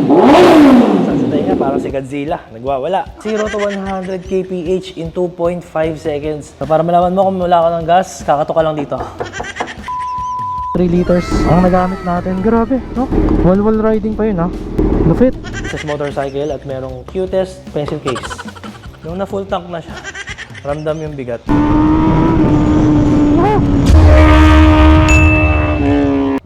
Sa tenga, parang si Godzilla, nagwawala. 0 to 100 kph in 2.5 seconds. So, para malaman mo kung wala ka ng gas, kakato ka lang dito. 3 liters ang nagamit natin. Grabe, no? Wall riding pa yun, ha? Lupit. Sa motorcycle at merong cutest pencil case. Nung na full tank na siya, ramdam yung bigat.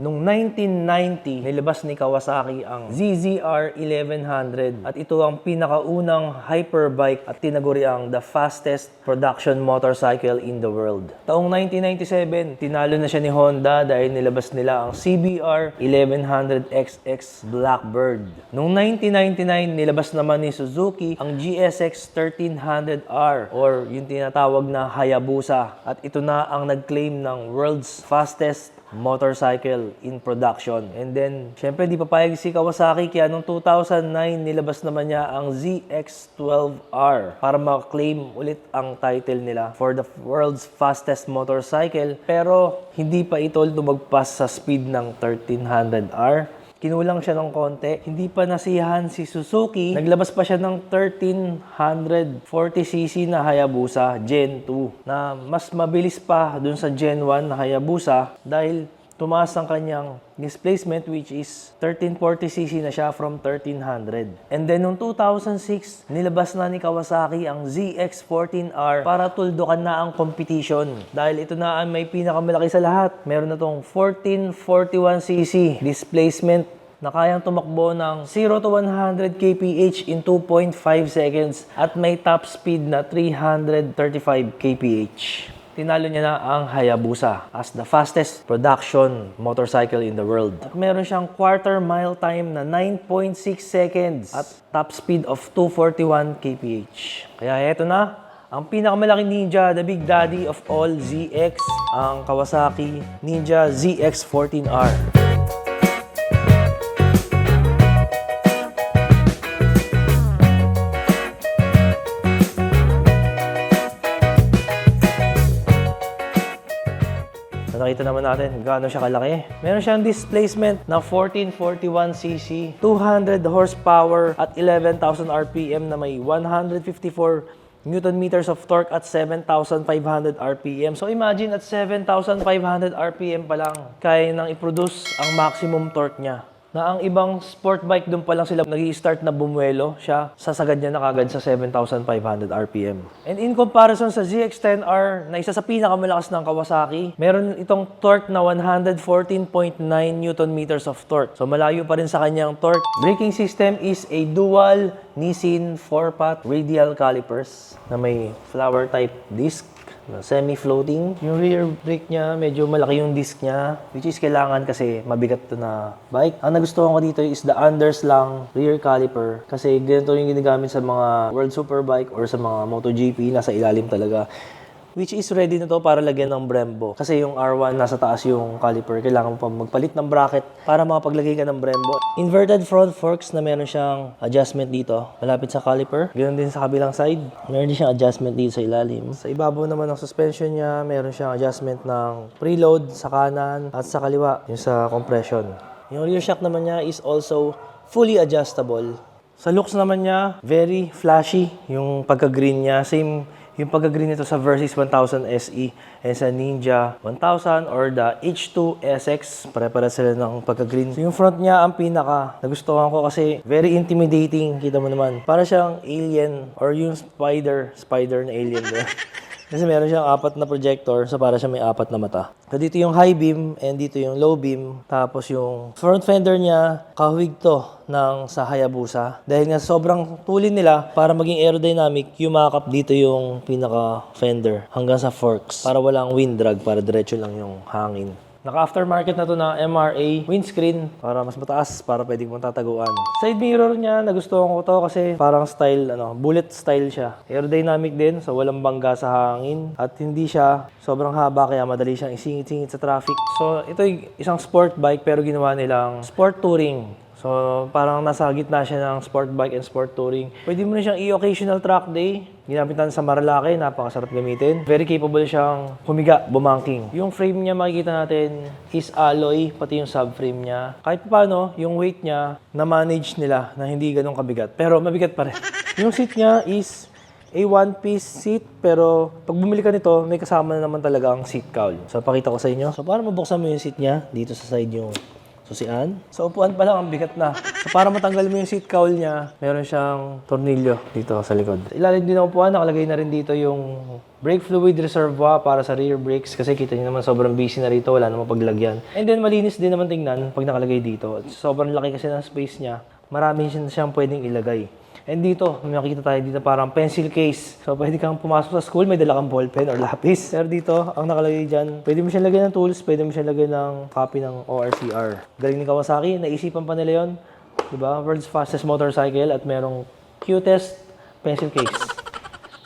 Noong 1990, nilabas ni Kawasaki ang ZZR 1100 at ito ang pinakaunang hyperbike at tinaguri ang the fastest production motorcycle in the world. Taong 1997, tinalo na siya ni Honda dahil nilabas nila ang CBR 1100XX Blackbird. Noong 1999, nilabas naman ni Suzuki ang GSX 1300R or yung tinatawag na Hayabusa at ito na ang nag-claim ng world's fastest motorcycle in production. And then, syempre, di papayag si Kawasaki kaya noong 2009, nilabas naman niya ang ZX-12R para ma-claim ulit ang title nila for the world's fastest motorcycle. Pero, hindi pa ito lumagpas sa speed ng 1300R. Kinulang siya ng konti. Hindi pa nasiyahan si Suzuki. Naglabas pa siya ng 1340cc na Hayabusa Gen 2 na mas mabilis pa dun sa Gen 1 na Hayabusa dahil tumaas ang kanyang displacement which is 1340cc na siya from 1300. And then noong 2006, nilabas na ni Kawasaki ang ZX-14R para tuldukan na ang competition. Dahil ito na ang may pinakamalaki sa lahat. Meron na tong 1441cc displacement na kayang tumakbo ng 0 to 100 kph in 2.5 seconds at may top speed na 335 kph. Tinalo niya na ang Hayabusa as the fastest production motorcycle in the world. At meron siyang quarter mile time na 9.6 seconds at top speed of 241 kph. Kaya eto na, ang pinakamalaking ninja, the big daddy of all ZX, ang Kawasaki Ninja ZX-14R. Nakita naman natin gaano siya kalaki. Meron siyang displacement na 1441cc, 200 horsepower at 11,000 RPM na may 154 Newton meters of torque at 7,500 RPM. So imagine at 7,500 RPM pa lang, kaya nang i-produce ang maximum torque niya. Na ang ibang sport bike doon pa lang sila nag-i-start na bumuelo, siya sasagad niya na kagad sa 7,500 RPM. And in comparison sa ZX-10R na isa sa pinakamalakas ng Kawasaki, meron itong torque na 114.9 Newton meters of torque. So malayo pa rin sa kanyang torque. Braking system is a dual Nissin 4-pot radial calipers na may flower type disc na semi-floating. Yung rear brake niya, medyo malaki yung disc niya, which is kailangan kasi mabigat to na bike. Ang nagustuhan ko dito is the underslang rear caliper kasi ganito yung ginagamit sa mga World Superbike or sa mga MotoGP, nasa ilalim talaga. Which is ready na to para lagyan ng Brembo. Kasi yung R1 nasa taas yung caliper, kailangan mo pa magpalit ng bracket para makapaglagay ka ng Brembo. Inverted front forks na meron siyang adjustment dito, malapit sa caliper. Ganoon din sa kabilang side. Meron din siyang adjustment dito sa ilalim. Sa ibabaw naman ng suspension niya, meron siyang adjustment ng preload sa kanan at sa kaliwa, yung sa compression. Yung rear shock naman niya is also fully adjustable. Sa looks naman niya, very flashy yung pagka-green niya. Same yung pagka-green nito sa Versys 1000 SE and sa Ninja 1000 or the H2 SX, pare-pare sila ng pagka-green. So yung front niya ang pinaka nagustuhan ko kasi very intimidating, kita mo naman. Para siyang alien or yung spider na alien doon. Kasi meron siyang 4 na projector, so para siya may 4 na mata. So dito yung high beam and dito yung low beam. Tapos yung front fender niya, kahawig to ng sa Hayabusa. Dahil nga sobrang tulin nila, para maging aerodynamic, yumakap dito yung pinaka fender hanggang sa forks. Para walang wind drag, para diretso lang yung hangin. Naka-aftermarket na to na MRA windscreen para mas mataas, para pwedeng mong tataguan. Side mirror niya, nagustuhan ko to kasi parang style, bullet style siya. Aerodynamic din, so walang bangga sa hangin. At hindi siya sobrang haba, kaya madali siyang isingit-singit sa traffic. So ito ay isang sport bike pero ginawa nilang sport touring. So, parang nasa gitna siya ng sport bike and sport touring. Pwede mo na siyang i-occasional track day. Ginamit natin sa Marilake, napakasarap gamitin. Very capable siyang humiga, bumanking. Yung frame niya makikita natin is alloy, pati yung subframe niya. Kahit paano, yung weight niya, na-manage nila na hindi ganun kabigat. Pero mabigat pa rin. Yung seat niya is a one-piece seat, pero pag bumili ka nito, may kasama na naman talaga ang seat cowl. So, pakita ko sa inyo. So, para mabuksan mo yung seat niya, dito sa side yung susian. Sa upuan pa lang, ang bigat na. So, para matanggal mo yung seat cowl niya, meron siyang tornilyo dito sa likod. Sa ilalim din ng upuan, nakalagay na rin dito yung brake fluid reservoir para sa rear brakes kasi kita niyo naman sobrang busy na rito, wala namang paglagyan. And then, malinis din naman tingnan pag nakalagay dito. Sobrang laki kasi ng space niya. Marami siyang pwedeng ilagay. And dito, may makikita tayo dito parang pencil case. So, pwede kang pumasok sa school, may dala kang ballpen or lapis. Pero dito, ang nakalagay dyan, pwede mo siya lagay ng tools, pwede mo siya lagay ng copy ng ORCR. Galing ni Kawasaki, naisipan pa nila yun. Diba? World's fastest motorcycle at merong cutest pencil case.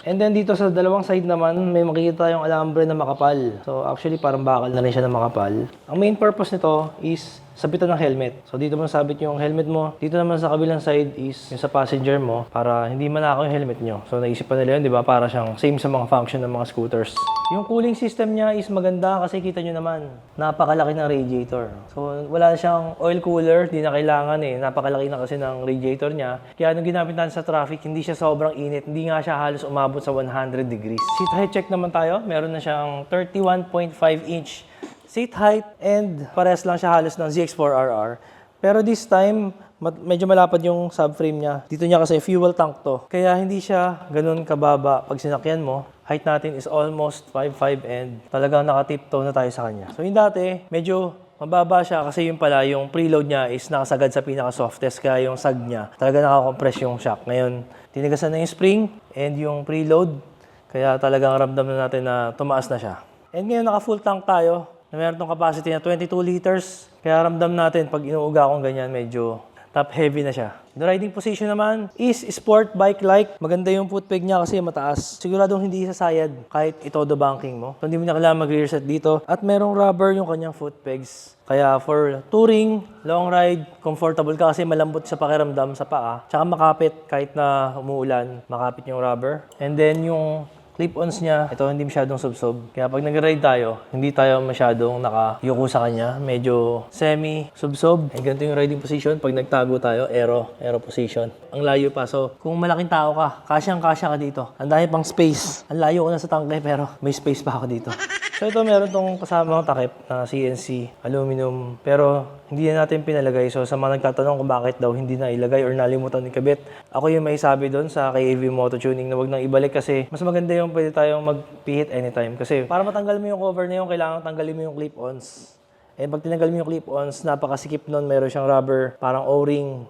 And then dito sa dalawang side naman, may makikita tayong alambre na makapal. So, actually, parang bakal na rin siya na makapal. Ang main purpose nito is sabitan ng helmet. So, dito mo sabit yung helmet mo. Dito naman sa kabilang side is yung sa passenger mo para hindi manakaw yung helmet nyo. So, naisip pa nila yun, di ba? Para siyang same sa mga function ng mga scooters. Yung cooling system niya is maganda kasi kita nyo naman, napakalaki ng radiator. So, wala siyang oil cooler, di na kailangan eh. Napakalaki na kasi ng radiator niya. Kaya nung ginamit natin sa traffic, hindi siya sobrang init. Hindi nga siya halos umabot sa 100 degrees. Seat height check naman tayo. Meron na siyang 31.5 inch seat height and parehas lang siya halos ng ZX4RR. Pero this time, medyo malapad yung subframe niya. Dito niya kasi fuel tank to. Kaya hindi siya ganun kababa pag sinakyan mo. Height natin is almost 5'5" and talagang nakatiptoe na tayo sa kanya. So yung dati, medyo mababa siya kasi yung pala, yung preload niya is nakasagad sa pinaka-softest kaya yung sag niya talaga nakakompress yung shock. Ngayon, tinigasan na yung spring and yung preload kaya talagang ramdam na natin na tumaas na siya. And ngayon, naka-full tank tayo na meron tong capacity na 22 liters. Kaya ramdam natin pag inuuga akong ganyan, medyo top heavy na siya. The riding position naman is sport bike-like. Maganda yung foot peg niya kasi mataas. Siguradong hindi sasayad kahit itodo banking mo. So, hindi mo na kailangan mag-rear set dito. At merong rubber yung kanyang foot pegs. Kaya for touring, long ride, comfortable ka kasi malambot sa pakiramdam sa paa. Tsaka makapit kahit na umuulan, makapit yung rubber. And then yung clip-ons niya, ito hindi masyadong subsob. Kaya pag nag-ride tayo, hindi tayo masyadong nakayuko sa kanya. Medyo semi-subsob. And ganito yung riding position. Pag nagtago tayo, aero position. Ang layo pa. So, kung malaking tao ka, kasyang-kasya ka dito. Ang dami pang space. Ang layo ko na sa tangke, pero may space pa ako dito. So, ito meron tong kasamang takip na CNC, aluminum. Pero, hindi na natin pinalagay. So, sa mga nagtatanong kung bakit daw hindi na ilagay or nalimutan ni kabit, ako yung may sabi doon sa kay AV Moto Tuning na wag nang ibalik kasi mas maganda yung pwede tayong magpihit anytime. Kasi para matanggal mo yung cover na yun, kailangan tanggalin mo yung clip-ons. Eh, pag tinanggal mo yung clip-ons, napakasikip nun. Meron siyang rubber, parang O-ring.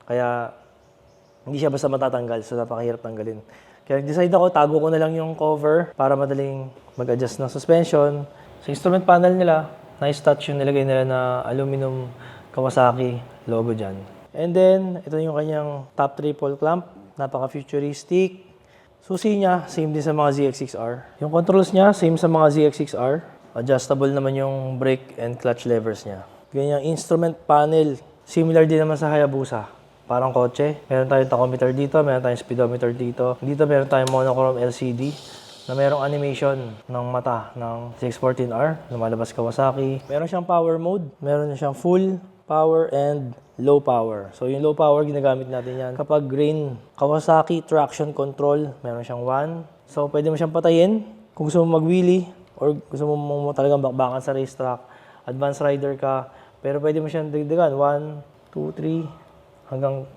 Kaya, hindi siya basta matatanggal. So, napakahirap tanggalin. Kaya decide ako, tago ko na lang yung cover para madaling mag-adjust ng suspension. Sa instrument panel nila, nice touch yung nilagay nila na aluminum Kawasaki logo dyan. And then, ito yung kanyang top triple clamp. Napaka-futuristic. Susi niya, same din sa mga ZX6R. Yung controls niya, same sa mga ZX6R. Adjustable naman yung brake and clutch levers niya. Ganyang instrument panel, similar din naman sa Hayabusa. Parang kotse. Meron tayong tachometer dito, meron tayong speedometer dito. Dito meron tayong monochrome LCD na merong animation ng mata ng ZX14R, lumalabas Kawasaki. Meron siyang power mode, meron siyang full power and low power. So yung low power, ginagamit natin yan kapag green. Kawasaki traction control, meron siyang 1. So pwede mo siyang patayin kung gusto mo mag-wheelie or gusto mo talagang bakbakan sa racetrack. Advanced rider ka, pero pwede mo siyang dagdagan 1, 2, 3, hanggang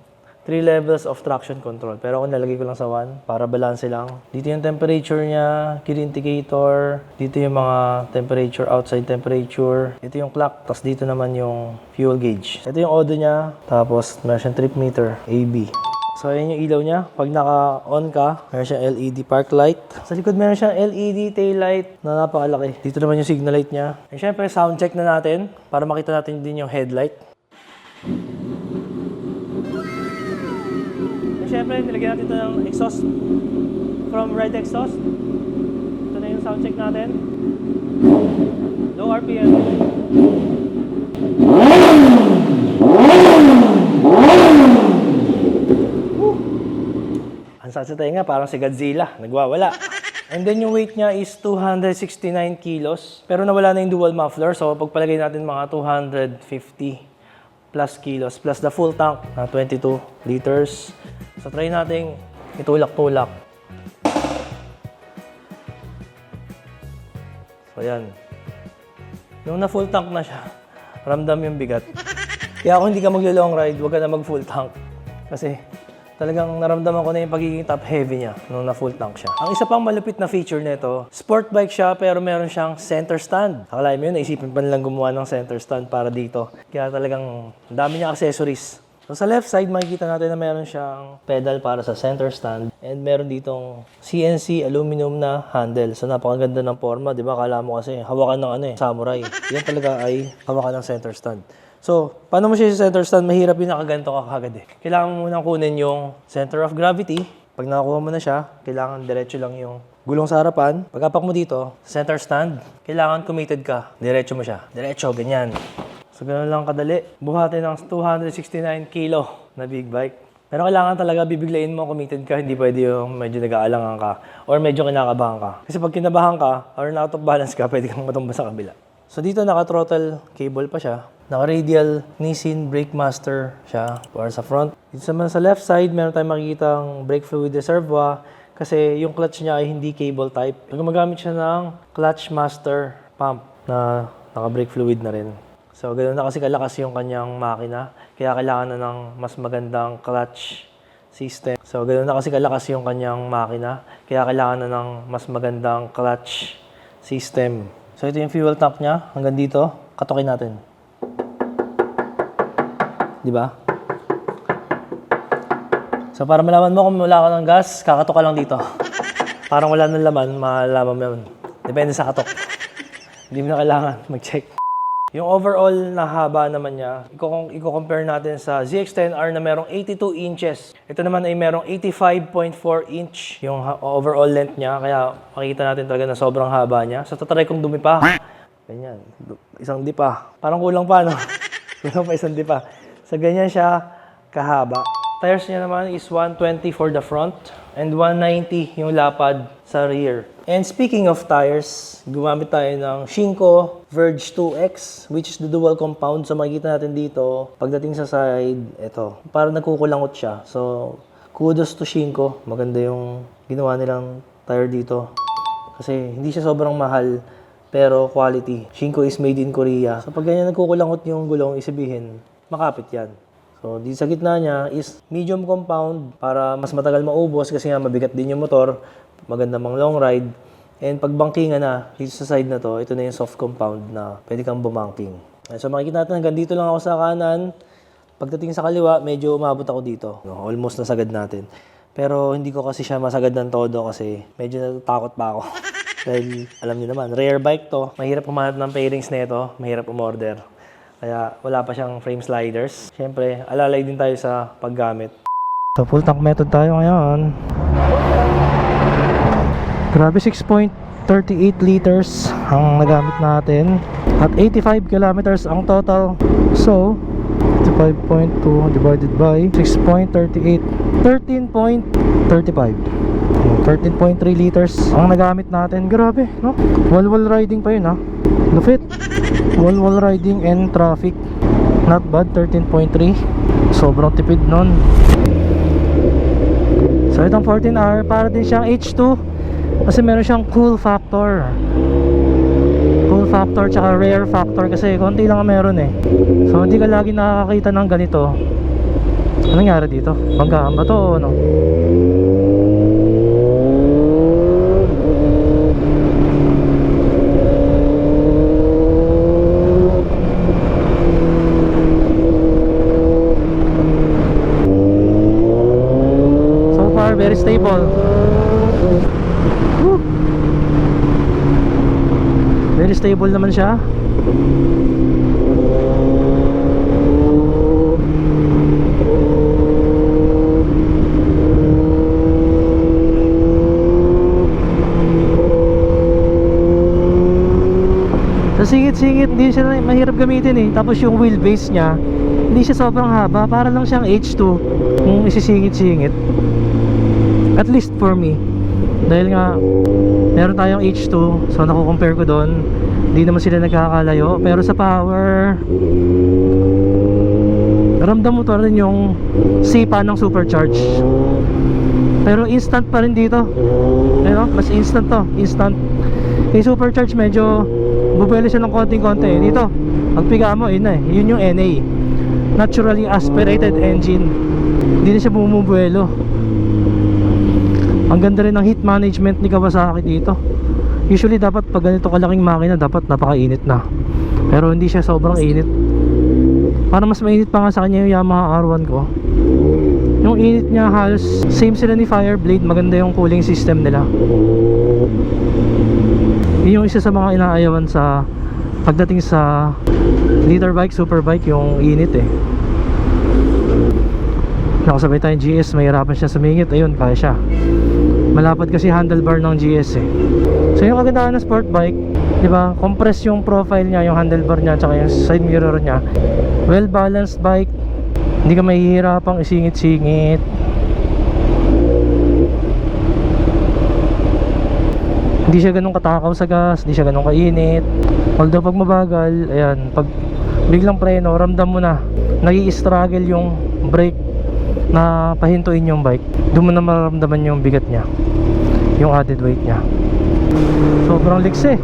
3 levels of traction control. Pero ako nalagay ko lang sa 1 para balance lang. Dito yung temperature niya, gear indicator. Dito yung mga temperature, outside temperature. Ito yung clock. Tapos dito naman yung fuel gauge. Ito yung odo niya. Tapos meron siyang trip meter, AB. So ayan yung ilaw niya. Pag naka-on ka, meron siyang LED park light. Sa likod meron siyang LED tail light na napakalaki. Dito naman yung signal light niya. And syempre sound check na natin para makita natin din yung headlight. Siyempre, nilagyan natin ito ng exhaust from right exhaust. Ito na yung sound check natin. Low RPM. Ang sakit sa tenga, parang si Godzilla, nagwawala. And then yung weight niya is 269 kilos. Pero nawala na yung dual muffler. So pagpalagay natin mga 250 plus kilos. Plus the full tank na 22 liters. So try natin itulak-tulak. So yan. Nung na full tank na siya, ramdam yung bigat. Kaya kung hindi ka maglo-long ride, huwag ka na mag full tank. Kasi talagang naramdaman ko na yung pagiging top heavy niya nung na full tank siya. Ang isa pang malupit na feature nito, sport bike siya pero meron siyang center stand. Akala mo yun, naisipin pa nilang gumawa ng center stand para dito. Kaya talagang dami niya accessories. So sa left side, makikita natin na meron siyang pedal para sa center stand. And meron ditong CNC aluminum na handle. So napakaganda ng forma, di ba? Akala mo kasi hawakan ng samurai. Yan talaga ay hawakan ng center stand. So, paano mo siya sa center stand? Mahirap yung nakaganto ka kagad eh. Kailangan mo munang kunin yung center of gravity. Pag nakakuha mo na siya, kailangan diretso lang yung gulong sa harapan. Pag-apak mo dito, center stand, kailangan committed ka. Diretso mo siya. Diretso, ganyan. So, ganoon lang kadali. Buhatin ng 269 kilo na big bike. Pero kailangan talaga bibiglayin mo committed ka. Hindi pwede yung medyo nag-aalangan ka or medyo kinakabahan ka. Kasi pag kinabahan ka or na out of balance ka, pwede kang matumba sa kabila. So dito naka-throttle cable pa siya. Naka-radial Nissin Brake Master siya para sa front. Dito naman sa left side, meron tayong makikitang brake fluid reservoir kasi yung clutch niya ay hindi cable type. Gumagamit siya ng Clutch Master pump na naka-brake fluid na rin. So ganoon na kasi kalakas yung kanyang makina. Kaya kailangan na ng mas magandang clutch system. So ganoon na kasi kalakas yung kanyang makina. Kaya kailangan na ng mas magandang clutch system. So ito yung fuel tank niya, hanggang dito, katukin natin. Di ba? So para malaman mo kung wala ka ng gas, kakatok ka lang dito. Parang wala ng laman, malalaman mo yun. Depende sa katok. Hindi mo na kailangan mag-check. Yung overall na haba naman niya, i-compare natin sa ZX-10R na merong 82 inches. Ito naman ay merong 85.4 inch yung overall length niya. Kaya makikita natin talaga na sobrang haba niya. So tatry kong dumipa. Ganyan. Isang dipa. Parang kulang pa, no? Kulang pa isang dipa. So ganyan siya kahaba. Tires niya naman is 120 for the front and 190 yung lapad sa rear. And speaking of tires, gumamit tayo ng Shinko Verge 2X, which is the dual compound. So makikita natin dito, pagdating sa side, ito, parang nagkukulangot siya. So kudos to Shinko. Maganda yung ginawa nilang tire dito. Kasi hindi siya sobrang mahal, pero quality. Shinko is made in Korea. So pag ganyan nagkukulangot yung gulong, isabihin, makapit yan. So, di sa gitna niya is medium compound para mas matagal maubos kasi nga mabigat din yung motor, maganda mang long ride. And pag bankingan na, dito sa side na to, ito na yung soft compound na pwede kang bumanking. So, makikita natin hanggang dito lang ako sa kanan. Pagdating sa kaliwa, medyo umabot ako dito. No, almost nasagad natin. Pero hindi ko kasi siya masagad ng todo kasi medyo natatakot pa ako. Dahil alam niyo naman, rare bike to. Mahirap kumahanap ng pairings na ito, mahirap umorder. Kaya wala pa siyang frame sliders. Siyempre, alalay din tayo sa paggamit. So, full tank method tayo ngayon. Grabe, 6.38 liters ang nagamit natin. At 85 kilometers ang total. So, 5.2 divided by 6.38. 13.35. 13.3 liters ang nagamit natin. Grabe, no? Wall-wall riding pa yun, ha? Lupit. Wall riding and traffic. Not bad, 13.3. Sobrang tipid nun. So itong 14R, para din siyang H2 kasi meron siyang cool factor. Cool factor tsaka rare factor kasi konti lang ang meron eh. So hindi ka lagi nakakakita ng ganito. Anong nangyari dito? Banggaan ba to o ano? Very stable. Woo! Very stable naman siya. Sa singit-singit, hindi siya mahirap gamitin eh. Tapos yung wheelbase niya, hindi siya sobrang haba. Para lang siyang H2 kung isisingit-singit. At least for me. Dahil nga, meron tayong H2, so nakukompare ko doon. Hindi naman sila nagkakalayo. Pero sa power, ramdam mo to rin yung sipa ng supercharge. Pero instant pa rin dito. Ayun, mas instant to. Instant. Yung supercharge medyo bubuelo siya ng konting-konti. Dito, pagpiga mo, yun na eh. Yun yung NA. Naturally aspirated engine. Hindi na siya bumubuelo. Ang ganda rin ng heat management ni Kawasaki dito. Usually dapat pag ganito kalaking makina, dapat napakainit na. Pero hindi siya sobrang init. Para mas mainit pa nga sa kanya yung Yamaha R1 ko. Yung init niya halos same sila ni Fireblade. Maganda yung cooling system nila. Yun yung isa sa mga inaayawan sa pagdating sa liter bike, super bike, yung init eh. Nakasabay tayong GS, mahirapan siya sumingit. Ayun, kaya siya. Malapad kasi handlebar ng GS eh. So yung kagandahan ng sport bike, di ba? Compress yung profile niya, yung handlebar niya, tsaka yung side mirror niya. Well balanced bike. Hindi ka mahihirapang isingit-singit. Hindi siya ganun katakaw sa gas, hindi siya ganun kainit. Although pag mabagal, ayan, pag biglang preno, ramdam mo na nag-i-struggle yung brake na pahintuin yung bike. Doon mo na mararamdaman yung bigat niya, yung added weight niya. Sobrang liksi.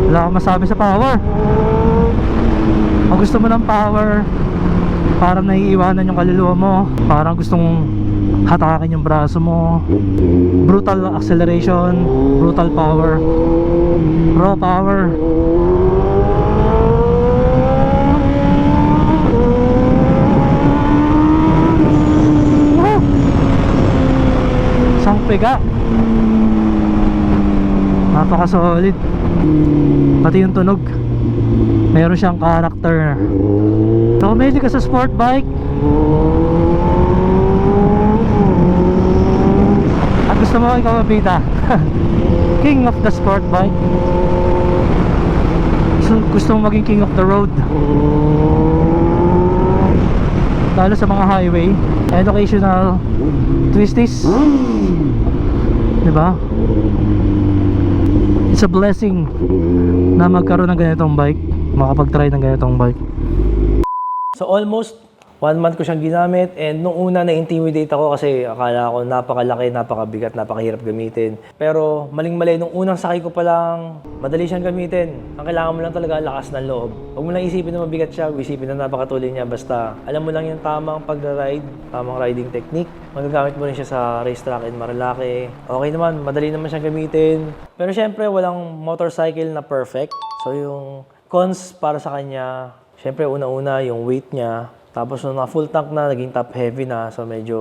Wala akong masabi sa power. Kung gusto mo ng power, parang naiiwanan yung kaluluwa mo, parang gustong hatakin yung braso mo. Brutal acceleration, brutal power, raw power. Isang piga, napaka-solid. Pati yung tunog, meron siyang character. So kung mahilig ka sa sport bike at gusto mo ikaw mabita king of the sport bike, so, gusto mo maging king of the road, lalo sa mga highway, educational twisties, diba? It's a blessing na magkaroon ng ganitong bike, makapag-try ng ganitong bike. So almost 1 month ko siyang ginamit, and nung una na-intimidate ako kasi akala ko napakalaki, napakabigat, napakahirap gamitin. Pero maling-mali, nung unang sakay ko pa lang, madali siyang gamitin. Ang kailangan mo lang talaga lakas ng loob. Huwag mo lang isipin na mabigat siya, isipin na napakatuloy niya. Basta alam mo lang yung tamang pag-ride, tamang riding technique. Magagamit mo rin siya sa racetrack in Marilake. Okay naman, madali naman siyang gamitin. Pero syempre, walang motorcycle na perfect. So yung cons para sa kanya, syempre una-una yung weight niya. Tapos nung naka-full tank na, naging top heavy na. So medyo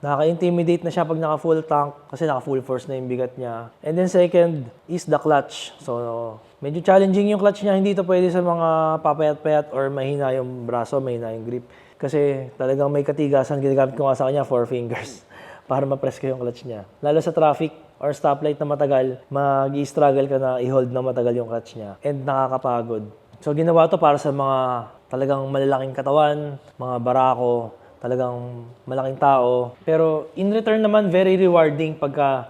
nakaka-intimidate na siya pag naka-full tank kasi naka-full force na yung bigat niya. And then second is the clutch. So medyo challenging yung clutch niya. Hindi ito pwede sa mga papayat-payat or mahina yung braso, mahina yung grip. Kasi talagang may katigasan. Ginagamit ko nga sa kanya 4 fingers para ma-press ko yung clutch niya. Lalo sa traffic or stoplight na matagal, mag-i-struggle ka na i-hold na matagal yung clutch niya. And nakakapagod. So ginawa to para sa mga talagang malalaking katawan, mga barako, talagang malaking tao. Pero in return naman, very rewarding pagka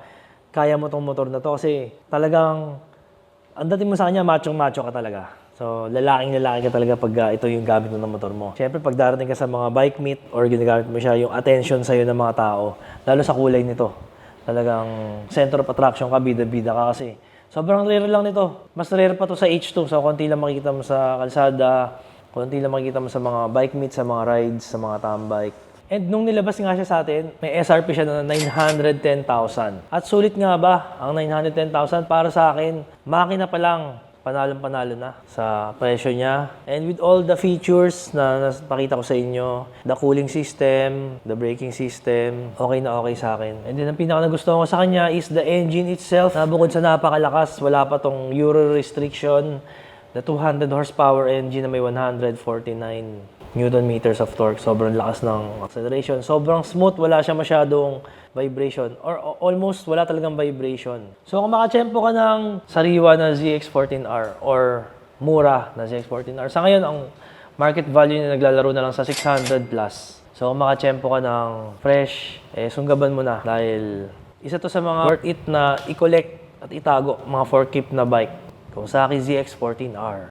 kaya mo tong motor na to. Kasi talagang, ang dating mo sa kanya, machong-macho ka talaga. So lalaking-lalaki ka talaga pag ito yung gamit mo ng motor mo. Siyempre, pag darating ka sa mga bike meet or ginagamit mo siya, yung attention sa'yo ng mga tao, lalo sa kulay nito. Talagang center of attraction ka, bida-bida ka kasi. Sobrang rare lang nito. Mas rare pa to sa H2. So konti lang makikita mo sa kalsada, konti lang makikita mo sa mga bike meets, sa mga rides, sa mga tambike. And nung nilabas nga siya sa atin, may SRP siya na 910,000. At sulit nga ba ang 910,000 para sa akin? Makina pa lang, panalong-panalo na sa presyo niya. And with all the features na napakita ko sa inyo, the cooling system, the braking system, okay na okay sa akin. And then ang pinaka nagustuhan ko sa kanya is the engine itself. Na bukod sa napakalakas, wala pa tong Euro restriction. The 200 horsepower engine na may 149 Newton meters of torque. Sobrang lakas ng acceleration. Sobrang smooth. Wala siya masyadong vibration. Or almost wala talagang vibration. So kung makachempo ka ng sariwa na ZX-14R or mura na ZX14R. Sa ngayon, ang market value niya naglalaro na lang sa 600 plus. So, kung makachempo ka ng fresh, sunggaban mo na. Dahil isa to sa mga worth it na i-collect at itago, mga for keep na bike. Kawasaki ZX14R.